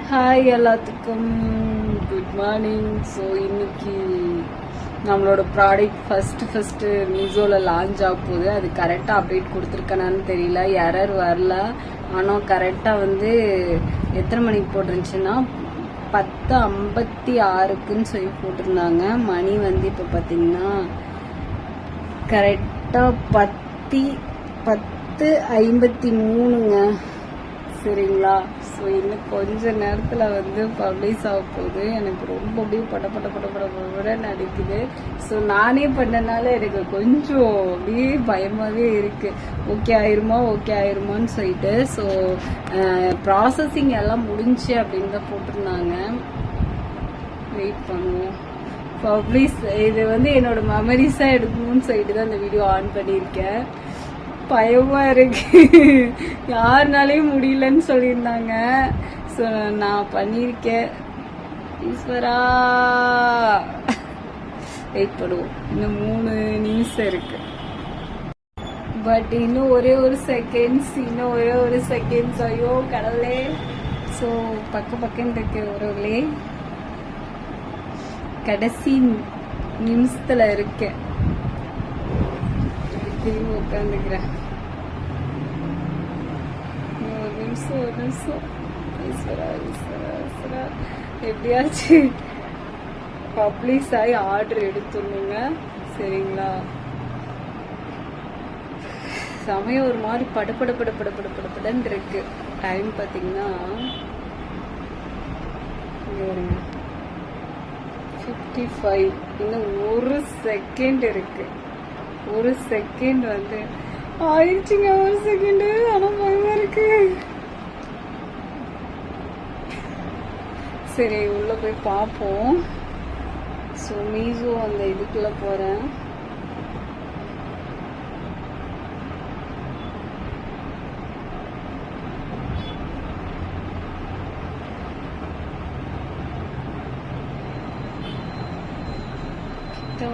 Hi எல்லாத்துக்கும் good morning. So இன்னைக்கு நம்மளோட ப்ராடக்ட் ஃபஸ்ட்டு மீஷோவில் லான்ச் ஆக போகுது. அது கரெக்டாக அப்டேட் கொடுத்துருக்கனான்னு தெரியல, எரர் வரல. ஆனால் கரெக்டாக வந்து எத்தனை மணிக்கு போட்டிருந்துச்சுன்னா 10:56க்குன்னு சொல்லி போட்டிருந்தாங்க. மணி வந்து இப்போ பார்த்தீங்கன்னா கரெக்டாக 10:53ங்க. சரிங்களா? ஸோ இன்னும் கொஞ்ச நேரத்தில் வந்து பப்ளிஷ் ஆக போகுது. எனக்கு ரொம்ப அப்படியே பட நடிக்குது. ஸோ நானே பண்ணனால எனக்கு கொஞ்சம் அப்படியே பயமாகவே இருக்குது. ஓகே ஆயிருமான்னு சொல்லிட்டு. ஸோ ப்ராசஸிங் எல்லாம் முடிஞ்சு அப்படின்னு தான் போட்டிருந்தாங்க. வெயிட் பண்ணுவோம். பப்ளிஷ் இது வந்து என்னோட மெமரிஸாக எடுக்கணும்னு சொல்லிட்டு தான் இந்த வீடியோ ஆன் பண்ணியிருக்கேன். பயமா இருக்கு, யாருனாலையும் முடியலன்னு சொல்லியிருந்தாங்க. ஸோ நான் பண்ணியிருக்கேன். ஈஸ்வரா, வெயிட் பண்ணுவோம். இன்னும் 3 நிமிஷம் இருக்கு. பட் இன்னும் ஒரே ஒரு செகண்ட்ஸ். ஐயோ கடவுளே. ஸோ பக்கம் இருக்கு ஒருவர்களே. கடைசி நிமிஷத்துல இருக்கேன். திரும்பி உட்காந்துக்கிறேன். ஒரு நிமிஷம். எப்படியாச்சு பப்ளிஷ் ஆகி ஆர்டர் எடுத்துடணுங்க. சரிங்களா? சமயம் ஒரு மாதிரி படப்படன்னு இருக்கு. டைம் பார்த்தீங்கன்னா 55. இன்னும் ஒரு செகண்ட் இருக்கு. ஒரு செகண்ட் வந்து ஆயிடுச்சுங்க. ஒரு செகண்ட். ஆனால் பயமா இருக்கு. சரி, உள்ள போய் பார்ப்போம். ஸோ மீஷோ அந்த இதுக்குள்ள போறேன்.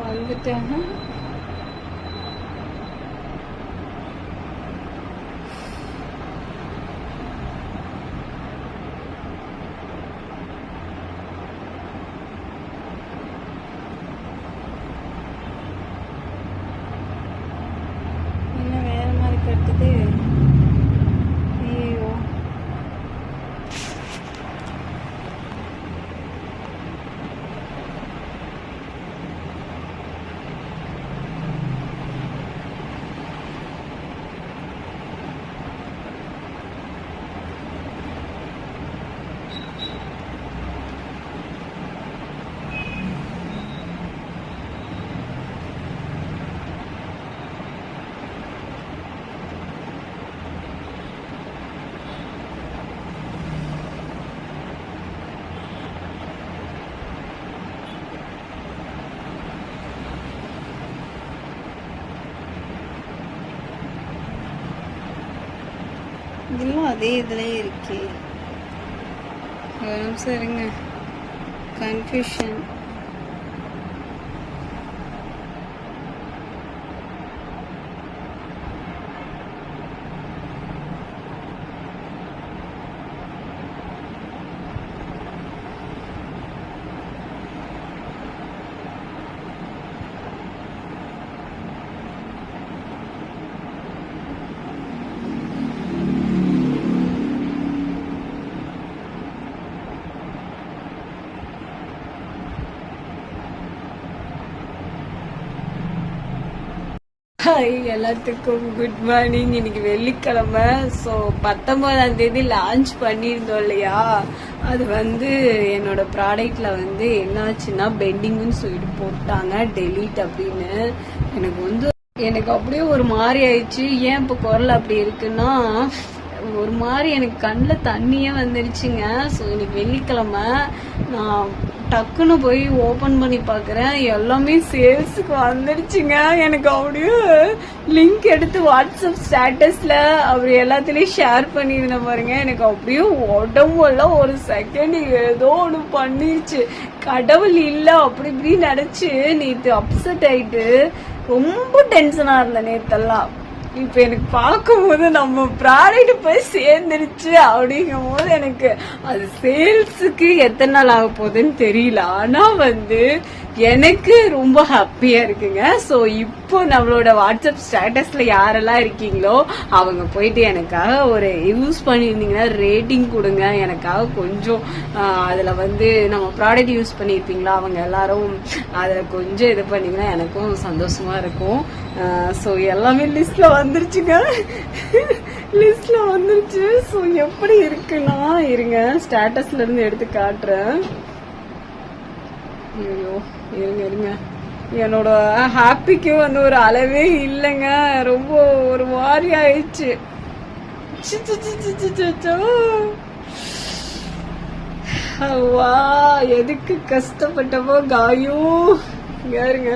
வந்துட்டேன். ஐயோ, இதெல்லாம் அதே இதுலயே இருக்கே. சரிங்க, கன்ஃபியூஷன். ஹாய் எல்லாத்துக்கும் குட் மார்னிங். இன்னைக்கு வெள்ளிக்கிழமை. ஸோ 19ஆம் தேதி லான்ச் பண்ணியிருந்தோம் இல்லையா? அது வந்து என்னோட ப்ராடக்ட்ல வந்து என்னாச்சுன்னா பெண்டிங்னு சொல்லிட்டு போட்டாங்க, டெலீட் அப்படின்னு. எனக்கு அப்படியே ஒரு மாதிரி ஆயிடுச்சு. ஏன் இப்போ குரல் அப்படி இருக்குன்னா, ஒரு மாதிரி எனக்கு கண்ணில் தண்ணியே வந்துடுச்சுங்க. ஸோ இன்னைக்கு வெள்ளிக்கிழமை நான் டக்குன்னு போய் ஓப்பன் பண்ணி பார்க்குறேன், எல்லாமே சேல்ஸுக்கு வந்துடுச்சுங்க. எனக்கு அப்படியே லிங்க் எடுத்து வாட்ஸ்அப் ஸ்டேட்டஸில் அப்படி எல்லாத்துலேயும் ஷேர் பண்ணியிருந்தேன் பாருங்க. எனக்கு அப்படியே உடம்பெல்லாம் ஒரு செகண்ட் ஏதோ ஒன்று பண்ணிடுச்சு. கடவுள் இல்லை அப்படி இப்படி நினச்சி நேற்று அப்செட் ஆயிட்டு ரொம்ப டென்ஷனாக இருந்தேன் நேற்றெல்லாம். இப்ப எனக்கு பார்க்கும் போது நம்ம ப்ராடக்ட் போய் சேர்ந்துருச்சு அப்படிங்கும் போது எனக்கு அது சேல்ஸுக்கு எத்தனை நாள் ஆக போகுதுன்னு தெரியல. ஆனா எனக்கு ரொம்ப ஹாப்பியா இருக்குங்க. சோ இப்போ நம்மளோட வாட்ஸ்அப் ஸ்டேட்டஸ்ல யாரெல்லாம் இருக்கீங்களோ அவங்க போயிட்டு எனக்காக ஒரு யூஸ் பண்ணிருந்தீங்கன்னா ரேட்டிங் கொடுங்க. எனக்காக கொஞ்சம் அதுல நம்ம ப்ராடக்ட் யூஸ் பண்ணிருப்பீங்களா அவங்க எல்லாரும் அதுல கொஞ்சம் இது பண்ணீங்கன்னா எனக்கும் சந்தோஷமா இருக்கும். சோ எல்லாமே லிஸ்ட்ல வந்துருச்சுங்க. லிஸ்ட்ல வந்துருச்சு. சோ எப்படி இருக்குன்னா இருங்க ஸ்டேட்டஸ்ல இருந்து எடுத்து காட்டுறேன். ஐயோ இருங்க என்னோட ஹாப்பிக்கு ஒரு அளவே இல்லைங்க. ரொம்ப ஒரு மாதிரி ஆயிடுச்சு. வா எதுக்கு கஷ்டப்பட்டவோ காயோ யாருங்க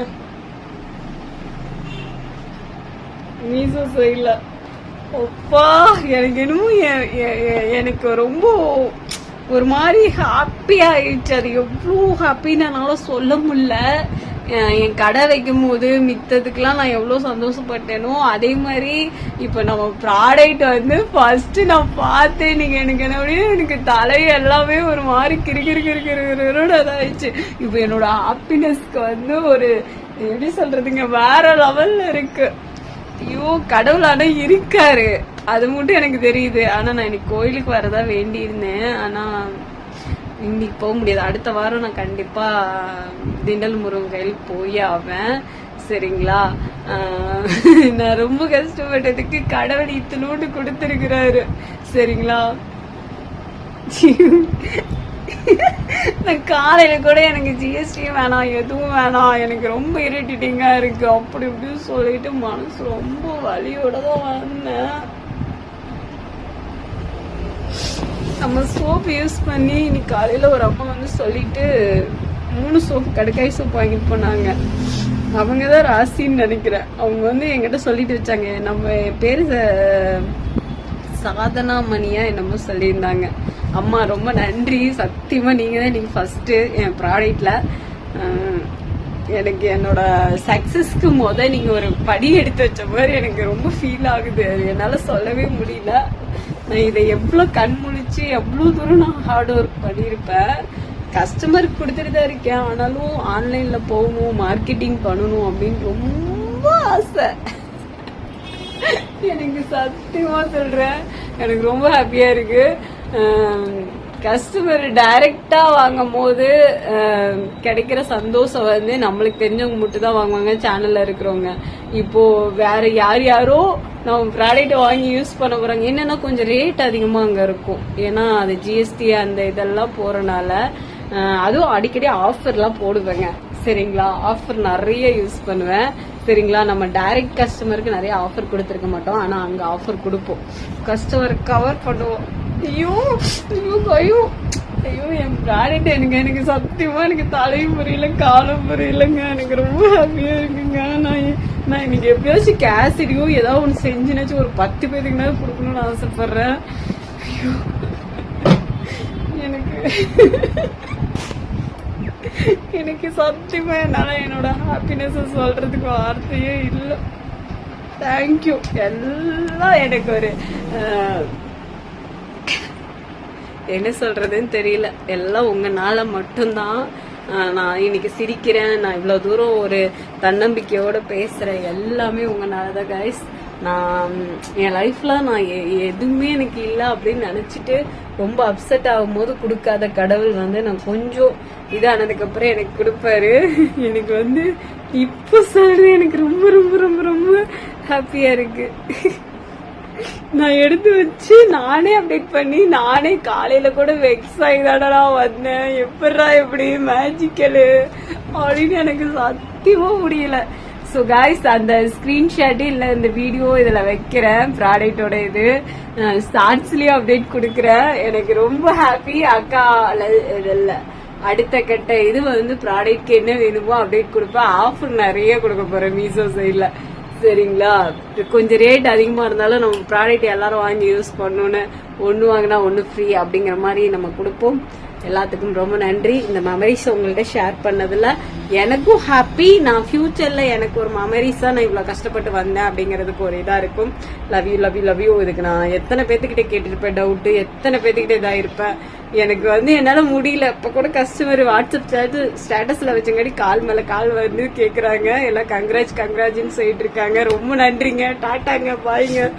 மீசோ சைட்ல அப்பா எனக்கு என்னமோ எனக்கு ரொம்ப ஒரு மாதிரி ஹாப்பி ஆயிடுச்சு. அது எவ்வளோ ஹாப்பின்னு என்னால சொல்ல முடியல. என் கடை வைக்கும் போது மித்ததுக்கெல்லாம் நான் எவ்வளவு சந்தோஷப்பட்டேனோ அதே மாதிரி இப்ப நம்ம ப்ராடக்ட் ஃபர்ஸ்ட் நான் பார்த்தேன். நீங்க எனக்கு என்ன எனக்கு தலை எல்லாமே ஒரு மாதிரி கிருகிருன்னு அதாயிடுச்சு. இப்ப என்னோட ஹாப்பினஸ்க்கு ஒரு எப்படி சொல்றதுங்க வேற லெவல்ல இருக்கு. ஐயோ கடவுள் ஆனா இருக்காரு அது மட்டும் எனக்கு தெரியுது. ஆனா நான் இன்னைக்கு கோயிலுக்கு வரதா வேண்டி இருந்தேன். ஆனா இன்னைக்கு போக முடியாது. அடுத்த வாரம் நான் கண்டிப்பா திண்டல் முருகன் கையில் போய் ஆவேன். சரிங்களா? நான் ரொம்ப கஷ்டப்பட்டதுக்கு கடவுள் இத்தனோடு கொடுத்திருக்கிறாரு. சரிங்களா? நான் காலையில கூட எனக்கு ஜிஎஸ்டி வேணாம் எதுவும் வேணாம் எனக்கு ரொம்ப இரிட்டேட்டிங்கா இருக்கு அப்படி இப்படின்னு சொல்லிட்டு மனசு ரொம்ப வலியோட தான் வந்தேன். நம்ம சோப் யூஸ் பண்ணி இன்னைக்கு காலையில ஒரு அம்மா சொல்லிட்டு 3 சோப் கடுக்காய் சோப் வாங்கிட்டு போனாங்க. அவங்கதான் ராசின்னு நினைக்கிறேன். அவங்க என்கிட்ட சொல்லிட்டு வச்சாங்க. நம்ம பேரு சாதனா மணியா என்னமோ சொல்லியிருந்தாங்க. அம்மா ரொம்ப நன்றி சத்தியமா நீங்க தான் நீங்க ஃபர்ஸ்ட் என் ப்ராடக்ட்ல எனக்கு என்னோட சக்சஸ்க்கு நீங்க ஒரு படி எடுத்து வச்ச மாதிரி எனக்கு ரொம்ப ஃபீல் ஆகுது. என்னால சொல்லவே முடியல. நான் இதை எவ்வளவு கண் முழிச்சு எவ்வளவு தூரம் நான் ஹார்ட் ஒர்க் பண்ணிருப்பேன். கஸ்டமருக்கு கொடுத்துட்டு தான் இருக்கேன். ஆனாலும் ஆன்லைன்ல போகணும் மார்க்கெட்டிங் பண்ணணும் அப்படின்னு ரொம்ப ஆசை. எனக்கு சத்தியமா சொல்றேன் எனக்கு ரொம்ப ஹாப்பியா இருக்கு. கஸ்டமர் டைரக்டா வாங்கும் போது கிடைக்கிற சந்தோஷம் நம்மளுக்கு தெரிஞ்சவங்க மட்டும் தான் வாங்குவாங்க சேனல்ல இருக்கிறவங்க. இப்போ வேற யாரோ நம்ம ப்ராடக்ட் வாங்கி யூஸ் பண்ண போறாங்க. என்னன்னா கொஞ்சம் ரேட் அதிகமா அங்க இருக்கும். ஏன்னா அது ஜிஎஸ்டி அந்த இதெல்லாம் போறனால அதுவும் அடிக்கடி ஆஃபர்லாம் போடுவேங்க. சரிங்களா? ஆஃபர் நிறைய யூஸ் பண்ணுவேன். சரிங்களா? நம்ம டைரக்ட் கஸ்டமருக்கு நிறைய ஆஃபர் கொடுத்துருக்க மாட்டோம். ஆனா அங்க ஆஃபர் கொடுப்போம். கஸ்டமர் கவர் பண்ணுவோம். ஐயோ ஐயோ ஐயோ ஐயோ என் ப்ராடக்ட் எனக்கு சத்தியமா எனக்கு தலையும் புரியல காலம் புரியலங்க. எனக்கு ரொம்ப ஹாப்பியா இருக்குங்க. நான் இன்னைக்கு எப்படியாச்சும் கேசரியும் ஏதாவது ஒன்று செஞ்சுனாச்சும் ஒரு 10 பேருக்கு கொடுக்கணும்னு ஆசைப்படுறேன். ஐயோ எனக்கு சத்தியமா என்னால என்னோட ஹாப்பினஸ் சொல்றதுக்கு வார்த்தையே இல்லை. தேங்க்யூ. எல்லாம் எனக்கு ஒரு என்ன சொல்றதுன்னு தெரியல. எல்லாம் உங்கனால மட்டும்தான் நான் இன்னைக்கு சிரிக்கிறேன். நான் இவ்வளவு தூரம் ஒரு தன்னம்பிக்கையோட பேசுறேன். எல்லாமே உங்கனாலதான் கைஸ். நான் என் லைஃப்ல நான் எதுவுமே எனக்கு இல்லை அப்படின்னு நினைச்சிட்டு ரொம்ப அப்செட் ஆகும் போது கொடுக்காத கடவுள் நான் கொஞ்சம் இதானதுக்கு அப்புறம் எனக்கு கொடுப்பாரு. எனக்கு இப்ப சொல்றேன் எனக்கு ரொம்ப ரொம்ப ரொம்ப ரொம்ப ஹாப்பியா இருக்கு. நான் எடுத்து வச்சு நானே அப்டேட் பண்ணி நானே காலையில கூட வெக்ஸ் ஆகிதாடா வந்தேன். எப்படா எப்படி மேஜிக்கலு அப்படின்னு எனக்கு சத்தியமா முடியல. ஸோ கைஸ் அந்த ஸ்கிரீன்ஷாட் இல்ல இந்த வீடியோ இதுல வைக்கிறேன். ப்ராடக்டோட இது ஸ்டார்ட்ஸ்லயும் அப்டேட் கொடுக்குறேன். எனக்கு ரொம்ப ஹாப்பி. அக்கா இல்ல அடுத்த கட்ட இது ப்ராடக்ட்க்கு என்ன வேணுமோ அப்டேட் கொடுப்பேன். ஆஃபர் நிறைய கொடுக்க போறேன் மீசோ சைட்ல. சரிங்களா? கொஞ்சம் ரேட் அதிகமா இருந்தாலும் நம்ம ப்ராடக்ட் எல்லாரும் வாங்கி யூஸ் பண்ணணும்னு ஒன்னு வாங்கினா ஒன்னு ஃப்ரீ அப்படிங்கிற மாதிரி நம்ம கொடுப்போம். எல்லாத்துக்கும் ரொம்ப நன்றி. இந்த மெமரிஸ் உங்கள்ட்ட ஷேர் பண்ணதுல எனக்கும் ஹாப்பி. நான் ஃபியூச்சர்ல எனக்கு ஒரு மெமரிஸா நான் இவ்வளவு கஷ்டப்பட்டு வந்தேன் அப்படிங்கறதுக்கு ஒரு இதா இருக்கும். Love you love you love you. இதுக்கு நான் எத்தனை பேத்துக்கிட்ட கேட்டிருப்பேன் டவுட், எத்தனை பேத்துக்கிட்ட இதா இருப்பேன். எனக்கு என்னால முடியல. இப்ப கூட கஸ்டமர் வாட்ஸ்அப் ஸ்டேட்டஸ்ல வச்சங்காடி கால் மேல கால் வந்து கேக்குறாங்க. எல்லாம் கங்க்ராட்ஸ்ன்னு சொல்லிட்டு இருக்காங்க. ரொம்ப நன்றிங்க. டாட்டாங்க, பாய்ங்க.